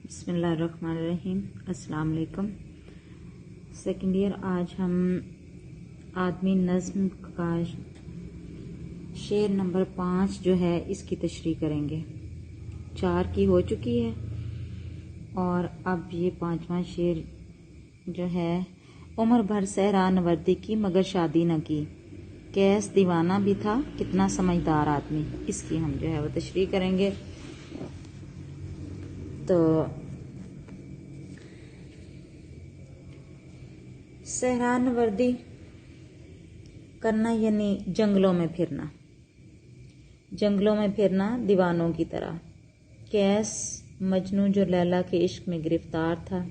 بسم اللہ الرحمن الرحیم۔ السلام علیکم۔ سیکنڈ ایئر، آج ہم آدمی نظم کا شعر نمبر 5 جو ہے اس کی تشریح کریں گے۔ 4 کی ہو چکی ہے اور اب یہ 5واں شعر جو ہے، عمر بھر صحرا نوردی کی مگر شادی نہ کی، کیس دیوانہ بھی تھا کتنا سمجھدار آدمی، اس کی ہم جو ہے وہ تشریح کریں گے۔ تو صحرا نوردی کرنا یعنی جنگلوں میں پھرنا، جنگلوں میں پھرنا دیوانوں کی طرح۔ کیس مجنوں جو لیلا کے عشق میں گرفتار تھا،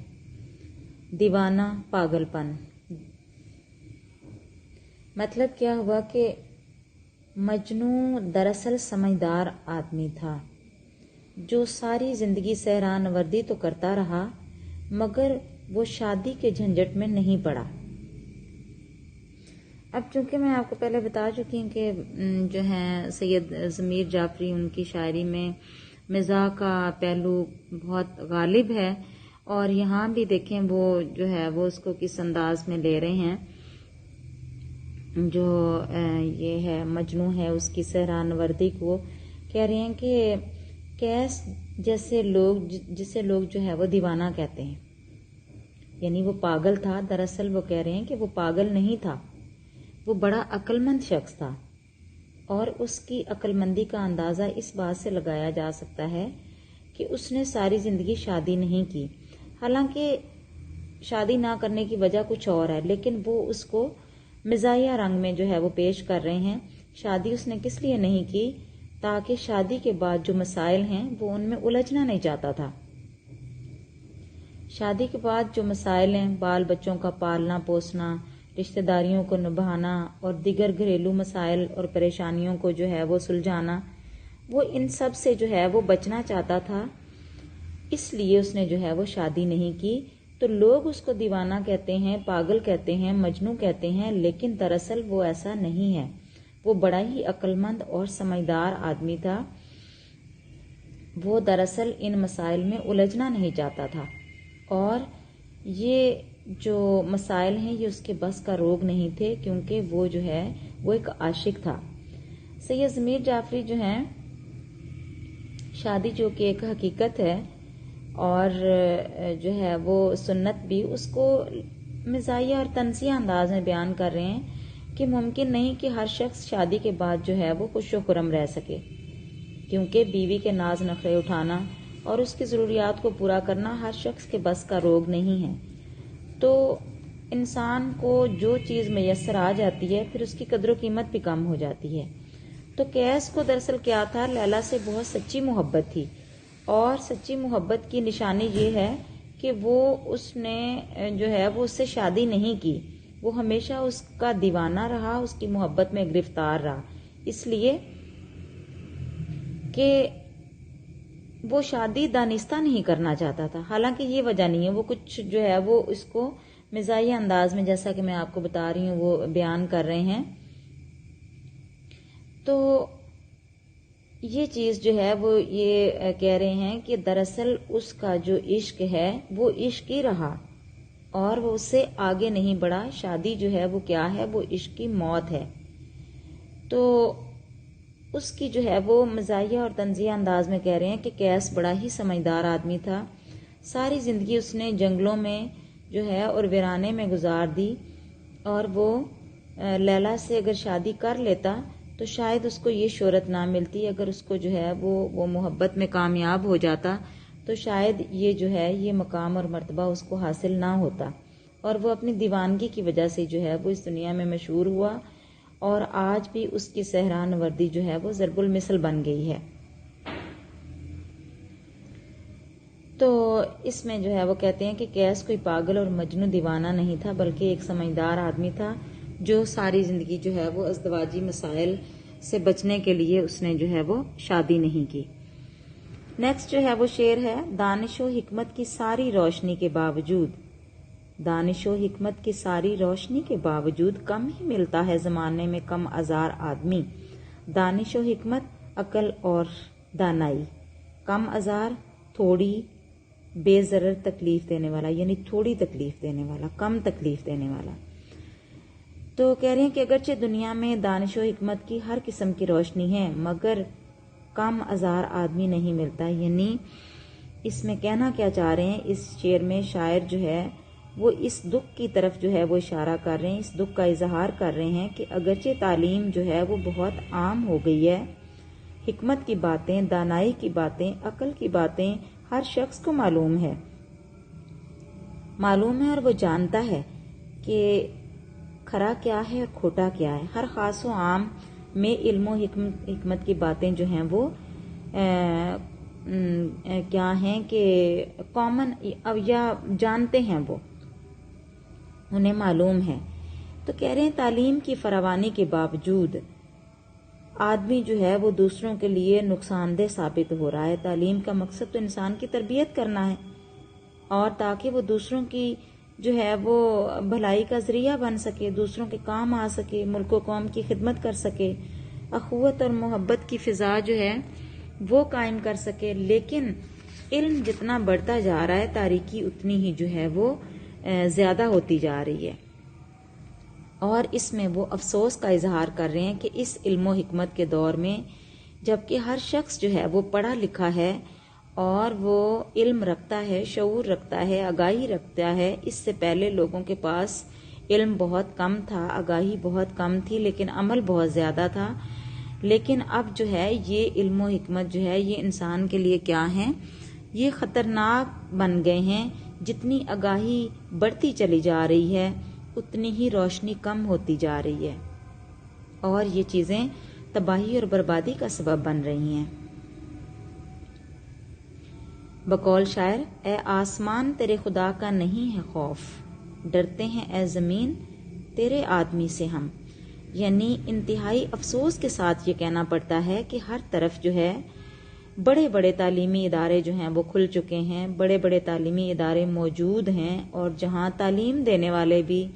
دیوانہ پاگل پن۔ مطلب کیا ہوا کہ مجنوں دراصل سمجھدار آدمی تھا جو ساری زندگی صحرا نوردی تو کرتا رہا مگر وہ شادی کے جھنجٹ میں نہیں پڑا۔ اب چونکہ میں آپ کو پہلے بتا چکی ہوں کہ جو ہے سید ضمیر جعفری، ان کی شاعری میں مزاح کا پہلو بہت غالب ہے، اور یہاں بھی دیکھیں وہ جو ہے وہ اس کو کس انداز میں لے رہے ہیں۔ جو یہ ہے مجنوں ہے اس کی صحرا نوردی کو کہہ رہے ہیں کہ کیس جیسے لوگ، جسے لوگ جو ہے وہ دیوانہ کہتے ہیں، یعنی وہ پاگل تھا۔ دراصل وہ کہہ رہے ہیں کہ وہ پاگل نہیں تھا، وہ بڑا عقل مند شخص تھا، اور اس کی عقل مندی کا اندازہ اس بات سے لگایا جا سکتا ہے کہ اس نے ساری زندگی شادی نہیں کی۔ حالانکہ شادی نہ کرنے کی وجہ کچھ اور ہے، لیکن وہ اس کو مزاحیہ رنگ میں جو ہے وہ پیش کر رہے ہیں۔ شادی اس نے کس لیے نہیں کی؟ تاکہ شادی کے بعد جو مسائل ہیں وہ ان میں الجھنا نہیں چاہتا تھا۔ شادی کے بعد جو مسائل ہیں، بال بچوں کا پالنا پوسنا، رشتہ داریوں کو نبھانا اور دیگر گھریلو مسائل اور پریشانیوں کو جو ہے وہ سلجھانا، وہ ان سب سے جو ہے وہ بچنا چاہتا تھا، اس لیے اس نے جو ہے وہ شادی نہیں کی۔ تو لوگ اس کو دیوانہ کہتے ہیں، پاگل کہتے ہیں، مجنوں کہتے ہیں، لیکن دراصل وہ ایسا نہیں ہے۔ وہ بڑا ہی عقل مند اور سمجھدار آدمی تھا۔ وہ دراصل ان مسائل میں الجھنا نہیں چاہتا تھا، اور یہ جو مسائل ہیں یہ اس کے بس کا روگ نہیں تھے، کیونکہ وہ جو ہے وہ ایک عاشق تھا۔ سید ضمیر جعفری جو ہیں، شادی جو کہ ایک حقیقت ہے اور جو ہے وہ سنت بھی، اس کو مزاحیہ اور طنزیہ انداز میں بیان کر رہے ہیں کہ ممکن نہیں کہ ہر شخص شادی کے بعد جو ہے وہ خوش و خرم رہ سکے، کیونکہ بیوی کے ناز نخرے اٹھانا اور اس کی ضروریات کو پورا کرنا ہر شخص کے بس کا روگ نہیں ہے۔ تو انسان کو جو چیز میسر آ جاتی ہے پھر اس کی قدر و قیمت بھی کم ہو جاتی ہے۔ تو کیس کو دراصل کیا تھا، لیلا سے بہت سچی محبت تھی، اور سچی محبت کی نشانی یہ ہے کہ وہ اس نے جو ہے وہ اس سے شادی نہیں کی، وہ ہمیشہ اس کا دیوانہ رہا، اس کی محبت میں گرفتار رہا، اس لیے کہ وہ شادی دانستہ نہیں کرنا چاہتا تھا۔ حالانکہ یہ وجہ نہیں ہے، وہ کچھ جو ہے وہ اس کو مزاحیہ انداز میں، جیسا کہ میں آپ کو بتا رہی ہوں، وہ بیان کر رہے ہیں۔ تو یہ چیز جو ہے وہ یہ کہہ رہے ہیں کہ دراصل اس کا جو عشق ہے وہ عشق ہی رہا، اور وہ اس سے آگے نہیں بڑھا۔ شادی جو ہے وہ کیا ہے، وہ عشق کی موت ہے۔ تو اس کی جو ہے وہ مزاحیہ اور طنزیہ انداز میں کہہ رہے ہیں کہ کیس بڑا ہی سمجھدار آدمی تھا، ساری زندگی اس نے جنگلوں میں جو ہے اور ویرانے میں گزار دی، اور وہ لیلا سے اگر شادی کر لیتا تو شاید اس کو یہ شہرت نہ ملتی، اگر اس کو جو ہے وہ محبت میں کامیاب ہو جاتا تو شاید یہ جو ہے یہ مقام اور مرتبہ اس کو حاصل نہ ہوتا، اور وہ اپنی دیوانگی کی وجہ سے جو ہے وہ اس دنیا میں مشہور ہوا، اور آج بھی اس کی صحرا نوردی جو ہے وہ ضرب المثل بن گئی ہے۔ تو اس میں جو ہے وہ کہتے ہیں کہ کیس کوئی پاگل اور مجنوں دیوانہ نہیں تھا، بلکہ ایک سمجھدار آدمی تھا جو ساری زندگی جو ہے وہ ازدواجی مسائل سے بچنے کے لیے اس نے جو ہے وہ شادی نہیں کی۔ نیکسٹ جو ہے وہ شعر ہے، دانش و حکمت کی ساری روشنی کے باوجود، دانش و حکمت کی ساری روشنی کے باوجود کم ہی ملتا ہے زمانے میں کم آزار آدمی۔ دانش و حکمت، عقل اور دانائی، کم آزار، تھوڑی بے ضرر تکلیف دینے والا، یعنی تھوڑی تکلیف دینے والا، کم تکلیف دینے والا۔ تو کہہ رہے ہیں کہ اگرچہ دنیا میں دانش و حکمت کی ہر قسم کی روشنی ہے مگر کم آزار آدمی نہیں ملتا، یعنی اس میں کہنا کیا چاہ رہے ہیں، اس شعر میں شاعر جو ہے وہ اس دکھ کی طرف جو ہے وہ اشارہ کر رہے ہیں، اس دکھ کا اظہار کر رہے ہیں کہ اگرچہ تعلیم جو ہے وہ بہت عام ہو گئی ہے، حکمت کی باتیں، دانائی کی باتیں، عقل کی باتیں ہر شخص کو معلوم ہے اور وہ جانتا ہے کہ کھرا کیا ہے اور کھوٹا کیا ہے۔ ہر خاص و عام میں علم و حکمت کی باتیں جو ہیں وہ کیا ہیں کہ کامن یا جانتے ہیں، وہ انہیں معلوم ہے۔ تو کہہ رہے ہیں تعلیم کی فراوانی کے باوجود آدمی جو ہے وہ دوسروں کے لیے نقصان دہ ثابت ہو رہا ہے۔ تعلیم کا مقصد تو انسان کی تربیت کرنا ہے، اور تاکہ وہ دوسروں کی جو ہے وہ بھلائی کا ذریعہ بن سکے، دوسروں کے کام آ سکے، ملک و قوم کی خدمت کر سکے، اخوت اور محبت کی فضا جو ہے وہ قائم کر سکے۔ لیکن علم جتنا بڑھتا جا رہا ہے تاریکی اتنی ہی جو ہے وہ زیادہ ہوتی جا رہی ہے، اور اس میں وہ افسوس کا اظہار کر رہے ہیں کہ اس علم و حکمت کے دور میں جبکہ ہر شخص جو ہے وہ پڑھا لکھا ہے اور وہ علم رکھتا ہے، شعور رکھتا ہے، آگاہی رکھتا ہے، اس سے پہلے لوگوں کے پاس علم بہت کم تھا، آگاہی بہت کم تھی، لیکن عمل بہت زیادہ تھا۔ لیکن اب جو ہے یہ علم و حکمت جو ہے یہ انسان کے لیے کیا ہیں، یہ خطرناک بن گئے ہیں۔ جتنی آگاہی بڑھتی چلی جا رہی ہے اتنی ہی روشنی کم ہوتی جا رہی ہے، اور یہ چیزیں تباہی اور بربادی کا سبب بن رہی ہیں۔ بقول شاعر، اے آسمان تیرے خدا کا نہیں ہے خوف، ڈرتے ہیں اے زمین تیرے آدمی سے ہم۔ یعنی انتہائی افسوس کے ساتھ یہ کہنا پڑتا ہے کہ ہر طرف جو ہے بڑے بڑے تعلیمی ادارے جو ہیں وہ کھل چکے ہیں، بڑے بڑے تعلیمی ادارے موجود ہیں، اور جہاں تعلیم دینے والے بھی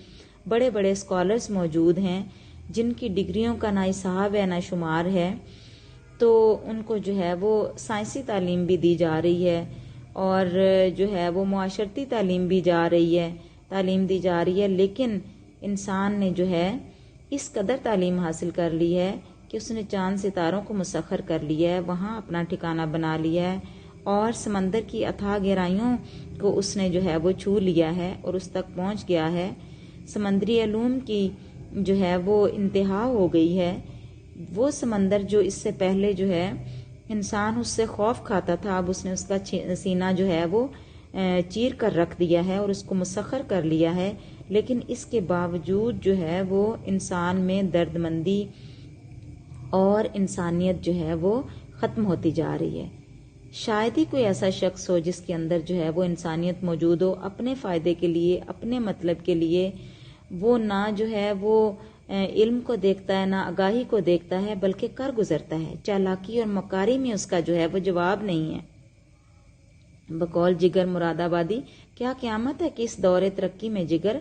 بڑے بڑے اسکالرز موجود ہیں جن کی ڈگریوں کا نہ حساب ہے نہ شمار ہے، تو ان کو جو ہے وہ سائنسی تعلیم بھی دی جا رہی ہے، اور جو ہے وہ معاشرتی تعلیم بھی تعلیم دی جا رہی ہے۔ لیکن انسان نے جو ہے اس قدر تعلیم حاصل کر لی ہے کہ اس نے چاند ستاروں کو مسخر کر لیا ہے، وہاں اپنا ٹھکانہ بنا لیا ہے، اور سمندر کی اتھاہ گہرائیوں کو اس نے جو ہے وہ چھو لیا ہے اور اس تک پہنچ گیا ہے۔ سمندری علوم کی جو ہے وہ انتہا ہو گئی ہے۔ وہ سمندر جو اس سے پہلے جو ہے انسان اس سے خوف کھاتا تھا، اب اس نے اس کا سینہ جو ہے وہ چیر کر رکھ دیا ہے اور اس کو مسخر کر لیا ہے۔ لیکن اس کے باوجود جو ہے وہ انسان میں درد مندی اور انسانیت جو ہے وہ ختم ہوتی جا رہی ہے۔ شاید ہی کوئی ایسا شخص ہو جس کے اندر جو ہے وہ انسانیت موجود ہو، اپنے فائدے کے لیے، اپنے مطلب کے لیے وہ نہ جو ہے وہ علم کو دیکھتا ہے، نہ آگاہی کو دیکھتا ہے، بلکہ کر گزرتا ہے۔ چالاکی اور مکاری میں اس کا جو ہے وہ جواب نہیں ہے۔ بقول جگر مراد آبادی، کیا قیامت ہے کہ اس دور ترقی میں جگر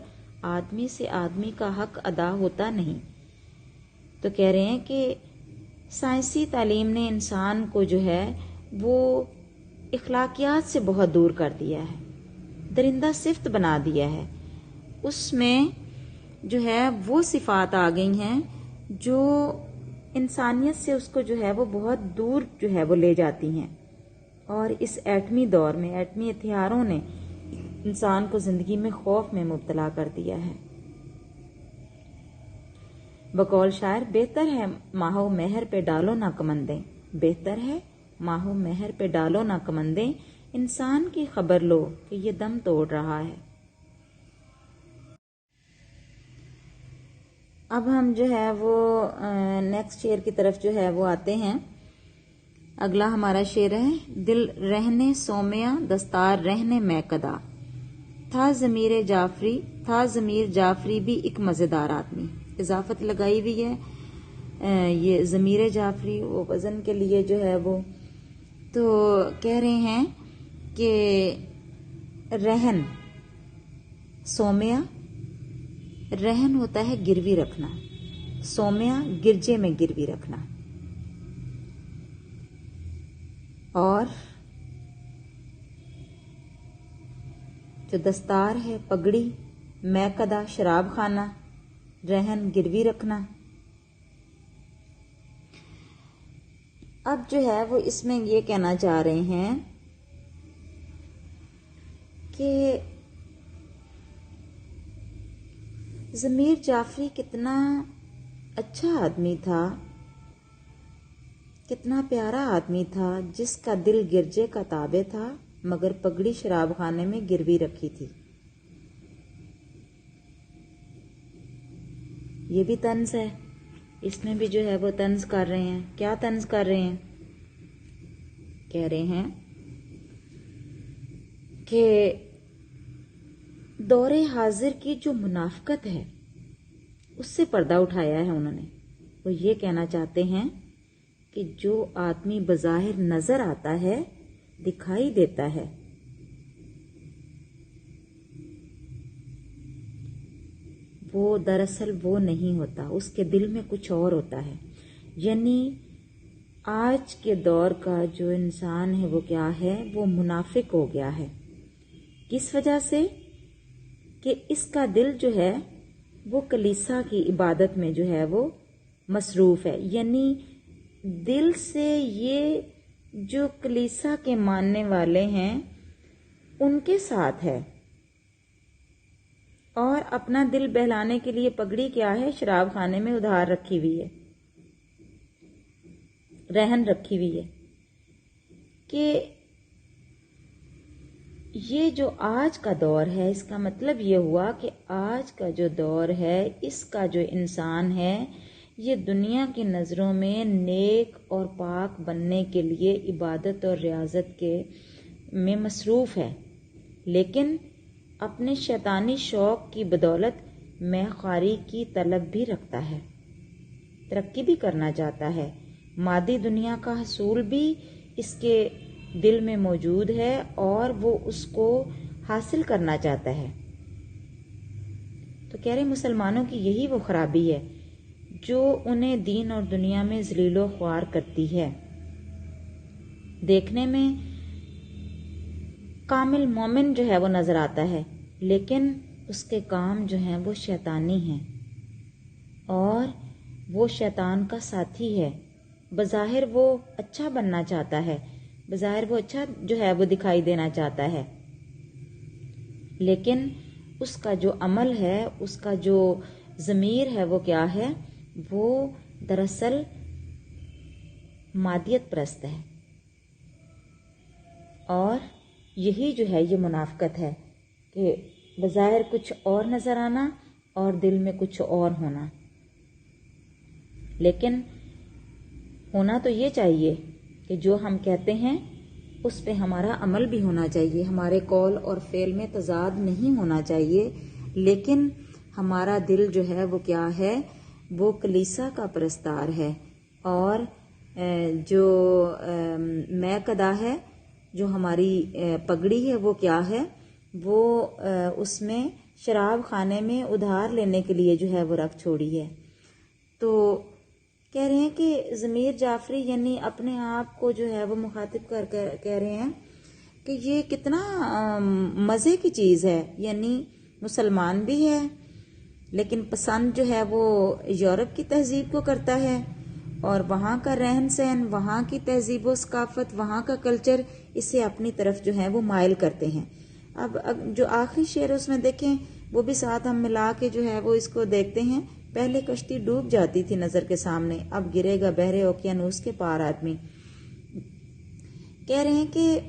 آدمی سے آدمی کا حق ادا ہوتا نہیں۔ تو کہہ رہے ہیں کہ سائنسی تعلیم نے انسان کو جو ہے وہ اخلاقیات سے بہت دور کر دیا ہے، درندہ صفت بنا دیا ہے۔ اس میں جو ہے وہ صفات آ گئی ہیں جو انسانیت سے اس کو جو ہے وہ بہت دور جو ہے وہ لے جاتی ہیں، اور اس ایٹمی دور میں ایٹمی ہتھیاروں نے انسان کو زندگی میں خوف میں مبتلا کر دیا ہے۔ بقول شاعر، بہتر ہے ماہو مہر پہ ڈالو نہ کمندیں، بہتر ہے ماہو مہر پہ ڈالو نہ کمندیں، انسان کی خبر لو کہ یہ دم توڑ رہا ہے۔ اب ہم جو ہے وہ نیکسٹ شعر کی طرف جو ہے وہ آتے ہیں۔ اگلا ہمارا شعر ہے، دل رہنے سومیا دستار رہنے میں کدا، تھا ضمیر جعفری بھی ایک مزیدار آدمی۔ اضافت لگائی ہوئی ہے، یہ ضمیر جعفری وہ وزن کے لیے جو ہے وہ، تو کہہ رہے ہیں کہ رہن، سومیا رہن ہوتا ہے گروی رکھنا، سومیا گرجے میں گروی رکھنا، اور جو دستار ہے پگڑی، میکدہ شراب خانہ، رہن گروی رکھنا. اب جو ہے وہ اس میں یہ کہنا چاہ رہے ہیں کہ ضمیر جعفری کتنا اچھا آدمی تھا، کتنا پیارا آدمی تھا، جس کا دل گرجے کا تابع تھا مگر پگڑی شراب خانے میں گروی رکھی تھی. یہ بھی طنز ہے، اس میں بھی جو ہے وہ طنز کر رہے ہیں. کیا طنز کر رہے ہیں؟ کہہ رہے ہیں کہ دور حاضر کی جو منافقت ہے اس سے پردہ اٹھایا ہے انہوں نے. وہ یہ کہنا چاہتے ہیں کہ جو آدمی بظاہر نظر آتا ہے، دکھائی دیتا ہے، وہ دراصل وہ نہیں ہوتا، اس کے دل میں کچھ اور ہوتا ہے. یعنی آج کے دور کا جو انسان ہے وہ کیا ہے؟ وہ منافق ہو گیا ہے. کس وجہ سے؟ کہ اس کا دل جو ہے وہ کلیسا کی عبادت میں جو ہے وہ مصروف ہے. یعنی دل سے یہ جو کلیسا کے ماننے والے ہیں ان کے ساتھ ہے، اور اپنا دل بہلانے کے لیے پگڑی کیا ہے؟ شراب خانے میں ادھار رکھی ہوئی ہے، رہن رکھی ہوئی ہے. کہ یہ جو آج کا دور ہے، اس کا مطلب یہ ہوا کہ آج کا جو دور ہے، اس کا جو انسان ہے، یہ دنیا کی نظروں میں نیک اور پاک بننے کے لیے عبادت اور ریاضت کے میں مصروف ہے، لیکن اپنے شیطانی شوق کی بدولت میں خواری کی طلب بھی رکھتا ہے، ترقی بھی کرنا چاہتا ہے، مادی دنیا کا حصول بھی اس کے دل میں موجود ہے اور وہ اس کو حاصل کرنا چاہتا ہے. تو کہہ رہے مسلمانوں کی یہی وہ خرابی ہے جو انہیں دین اور دنیا میں ذلیل و خوار کرتی ہے. دیکھنے میں کامل مومن جو ہے وہ نظر آتا ہے، لیکن اس کے کام جو ہیں وہ شیطانی ہیں اور وہ شیطان کا ساتھی ہے. بظاہر وہ اچھا بننا چاہتا ہے، بظاہر وہ اچھا جو ہے وہ دکھائی دینا چاہتا ہے، لیکن اس کا جو عمل ہے، اس کا جو ضمیر ہے وہ کیا ہے؟ وہ دراصل مادیت پرست ہے. اور یہی جو ہے یہ منافقت ہے کہ بظاہر کچھ اور نظر آنا اور دل میں کچھ اور ہونا. لیکن ہونا تو یہ چاہیے کہ جو ہم کہتے ہیں اس پہ ہمارا عمل بھی ہونا چاہیے، ہمارے قول اور فعل میں تضاد نہیں ہونا چاہیے، لیکن ہمارا دل جو ہے وہ کیا ہے؟ وہ کلیسا کا پرستار ہے. اور جو میکدہ ہے، جو ہماری پگڑی ہے، وہ کیا ہے؟ وہ اس میں شراب خانے میں ادھار لینے کے لیے جو ہے وہ رکھ چھوڑی ہے. تو کہہ رہے ہیں کہ ضمیر جعفری یعنی اپنے آپ کو جو ہے وہ مخاطب کر کہہ رہے ہیں کہ یہ کتنا مزے کی چیز ہے. یعنی مسلمان بھی ہے لیکن پسند جو ہے وہ یورپ کی تہذیب کو کرتا ہے، اور وہاں کا رہن سہن، وہاں کی تہذیب و ثقافت، وہاں کا کلچر اسے اپنی طرف جو ہے وہ مائل کرتے ہیں. اب جو آخری شعر اس میں دیکھیں وہ بھی ساتھ ہم ملا کے جو ہے وہ اس کو دیکھتے ہیں. پہلے کشتی ڈوب جاتی تھی نظر کے سامنے، اب گرے گا بحر اوقیانوس کے پار آدمی. کہہ رہے ہیں کہ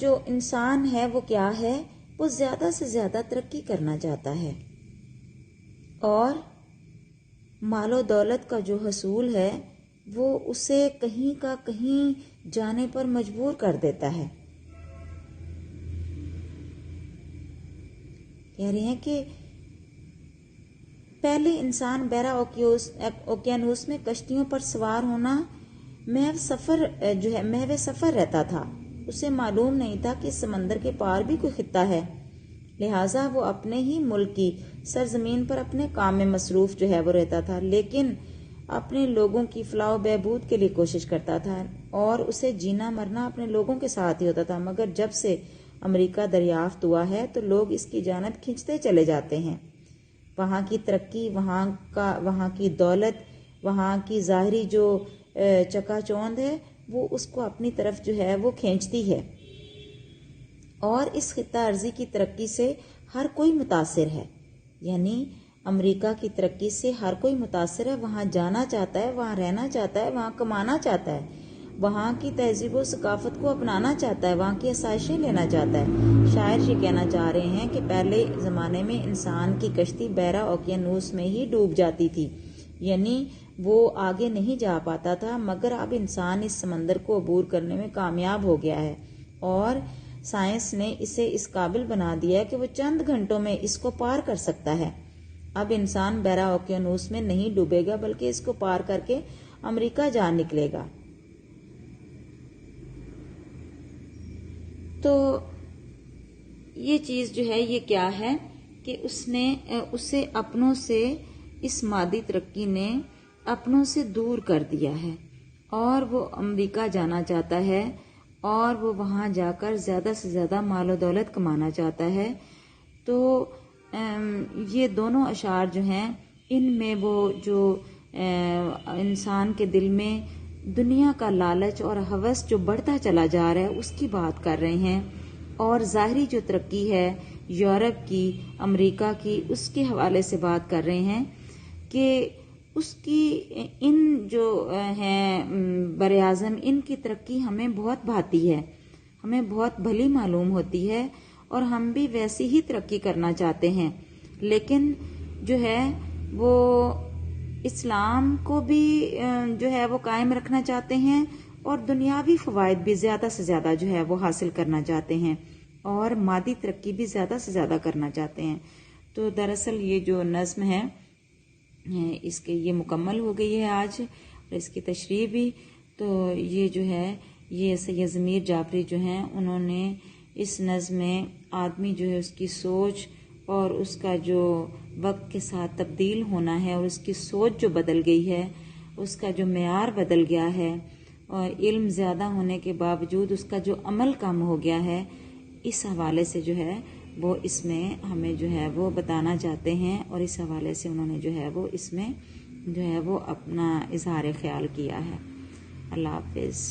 جو انسان ہے وہ کیا ہے؟ وہ زیادہ سے زیادہ ترقی کرنا چاہتا ہے اور مال و دولت کا جو حصول ہے وہ اسے کہیں کا کہیں جانے پر مجبور کر دیتا ہے. کہہ رہے ہیں کہ پہلے انسان بحر اوقیانوس میں کشتیوں پر سوار ہونا محو سفر رہتا تھا. اسے معلوم نہیں تھا کہ سمندر کے پار بھی کوئی خطہ ہے، لہٰذا وہ اپنے ہی ملک کی سرزمین پر اپنے کام میں مصروف جو ہے وہ رہتا تھا، لیکن اپنے لوگوں کی فلاح و بہبود کے لیے کوشش کرتا تھا اور اسے جینا مرنا اپنے لوگوں کے ساتھ ہی ہوتا تھا. مگر جب سے امریکہ دریافت ہوا ہے تو لوگ اس کی جانب کھنچتے چلے جاتے ہیں۔ وہاں کی ترقی، وہاں کی دولت، وہاں کی ظاہری جو چکا چوند ہے وہ اس کو اپنی طرف جو ہے وہ کھینچتی ہے، اور اس خطہ ارضی کی ترقی سے ہر کوئی متاثر ہے۔ یعنی امریکہ کی ترقی سے ہر کوئی متاثر ہے، وہاں جانا چاہتا ہے، وہاں رہنا چاہتا ہے، وہاں کمانا چاہتا ہے، وہاں کی تہذیب و ثقافت کو اپنانا چاہتا ہے، وہاں کی آسائشیں لینا چاہتا ہے۔ شاعر یہ کہنا چاہ رہے ہیں کہ پہلے زمانے میں انسان کی کشتی بحیرہ اوقیانوس میں ہی ڈوب جاتی تھی، یعنی وہ آگے نہیں جا پاتا تھا، مگر اب انسان اس سمندر کو عبور کرنے میں کامیاب ہو گیا ہے، اور سائنس نے اسے اس قابل بنا دیا ہے کہ وہ چند گھنٹوں میں اس کو پار کر سکتا ہے۔ اب انسان بحیرہ اوقیانوس میں نہیں ڈوبے گا بلکہ اس کو پار کر کے امریکہ جا نکلے گا۔ تو یہ چیز جو ہے یہ کیا ہے کہ اسے اپنوں سے، اس مادی ترقی نے اپنوں سے دور کر دیا ہے، اور وہ امریکہ جانا چاہتا ہے، اور وہ وہاں جا کر زیادہ سے زیادہ مال و دولت کمانا چاہتا ہے۔ تو یہ دونوں اشعار جو ہیں ان میں وہ جو انسان کے دل میں دنیا کا لالچ اور ہوس جو بڑھتا چلا جا رہا ہے اس کی بات کر رہے ہیں، اور ظاہری جو ترقی ہے یورپ کی، امریکہ کی، اس کے حوالے سے بات کر رہے ہیں کہ اس کی ان جو ہیں بر اعظم، ان کی ترقی ہمیں بہت بھاتی ہے، ہمیں بہت بھلی معلوم ہوتی ہے، اور ہم بھی ویسی ہی ترقی کرنا چاہتے ہیں، لیکن جو ہے وہ اسلام کو بھی جو ہے وہ قائم رکھنا چاہتے ہیں، اور دنیاوی فوائد بھی زیادہ سے زیادہ جو ہے وہ حاصل کرنا چاہتے ہیں، اور مادی ترقی بھی زیادہ سے زیادہ کرنا چاہتے ہیں۔ تو دراصل یہ جو نظم ہے اس کے یہ مکمل ہو گئی ہے آج، اور اس کی تشریح بھی۔ تو یہ جو ہے یہ سید ضمیر جعفری جو ہیں انہوں نے اس نظم میں آدمی جو ہے اس کی سوچ اور اس کا جو وقت کے ساتھ تبدیل ہونا ہے، اور اس کی سوچ جو بدل گئی ہے، اس کا جو معیار بدل گیا ہے، اور علم زیادہ ہونے کے باوجود اس کا جو عمل کم ہو گیا ہے، اس حوالے سے جو ہے وہ اس میں ہمیں جو ہے وہ بتانا چاہتے ہیں، اور اس حوالے سے انہوں نے جو ہے وہ اس میں جو ہے وہ اپنا اظہار خیال کیا ہے۔ اللہ حافظ۔